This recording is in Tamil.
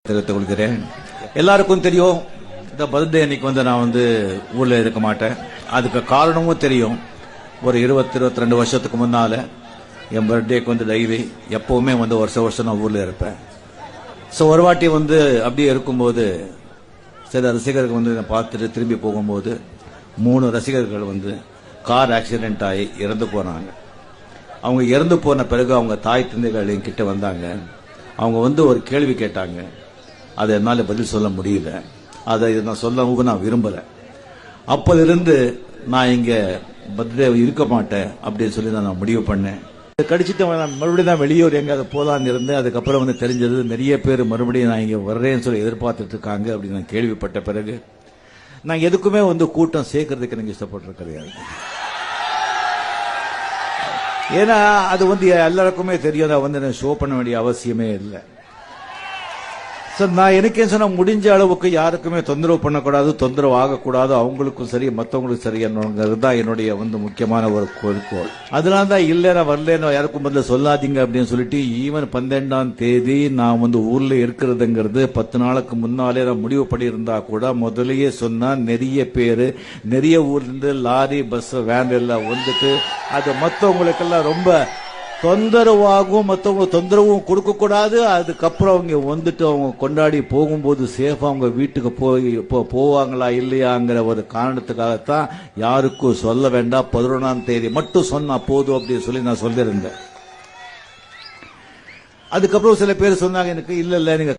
தெரிவித்துக் கொள்கிறேன். எல்லாருக்கும் தெரியும், இந்த பர்த்டே அன்னைக்கு நான் ஊர்ல இருக்க மாட்டேன். அதுக்கு காரணமும் தெரியும். ஒரு 22 வருஷத்துக்கு முன்னால என் பர்த்டேக்கு டைரி எப்பவுமே வருஷம் நான் ஊர்ல இருப்பேன். ஸோ ஒரு வாட்டி அப்படியே இருக்கும்போது சில ரசிகர்கள் என்னை பார்த்துட்டு திரும்பி போகும்போது 3 ரசிகர்கள் கார் ஆக்சிடென்ட் ஆகி இறந்து போனாங்க. அவங்க இறந்து போன பிறகு அவங்க தாய் தந்தைகள் என்கிட்ட வந்தாங்க. அவங்க ஒரு கேள்வி கேட்டாங்க. அதை என்னால் பதில் சொல்ல முடியல. அதை நான் சொல்லவும் நான் விரும்பல. அப்போதிருந்து நான் இங்க பர்த்டே இருக்க மாட்டேன் அப்படின்னு சொல்லி நான் முடிவு பண்ணேன். கடிச்சிட்டு மறுபடியும் தான் வெளியூர் எங்க அதை போலான்னு இருந்தேன். அதுக்கப்புறம் தெரிஞ்சது நிறைய பேர் மறுபடியும் நான் இங்க வர்றேன்னு சொல்லி எதிர்பார்த்துட்டு இருக்காங்க அப்படின்னு நான் கேள்விப்பட்ட பிறகு நான் எதுக்குமே கூட்டம் சேர்க்கறதுக்கு எனக்கு இஷ்டப்பட்டு கிடையாது. ஏன்னா அது எல்லாருக்குமே தெரியும். நான் ஷோ பண்ண வேண்டிய அவசியமே இல்லை. நான் எனக்கு சொன்ன முடிஞ்ச அளவுக்கு யாருக்குமே தொந்தரவு பண்ணக்கூடாது, தொந்தரவு ஆகக்கூடாது, அவங்களுக்கும் சரி மற்றவங்களுக்கும் சரி தான் என்னுடைய முக்கியமான ஒரு குறிக்கோள். அதனால தான் இல்லை நான் வரல யாருக்கும் முதல்ல சொல்லாதீங்க அப்படின்னு சொல்லிட்டு ஈவன் 12ஆம் தேதி நான் ஊர்ல இருக்கிறதுங்கிறது 10 நாளுக்கு முன்னாலே நான் முடிவு பண்ணியிருந்தா கூட முதலையே சொன்னா நிறைய பேரு நிறைய ஊர்ல இருந்து லாரி பஸ் வேன் எல்லாம் அது மற்றவங்களுக்கெல்லாம் ரொம்ப தொந்தரவாகவும் மற்றவங்க தொந்தரவும் கொடுக்க கூடாது. அதுக்கப்புறம் அவங்க அவங்க கொண்டாடி போகும்போது சேஃபா அவங்க வீட்டுக்கு போவாங்களா இல்லையாங்கிற ஒரு காரணத்துக்காகத்தான் யாருக்கும் சொல்ல வேண்டாம், 11ஆம் தேதி மட்டும் சொன்னா போதும் அப்படின்னு சொல்லி நான் சொல்லியிருந்தேன். அதுக்கப்புறம் சில பேர் சொன்னாங்க எனக்கு இல்ல நீங்க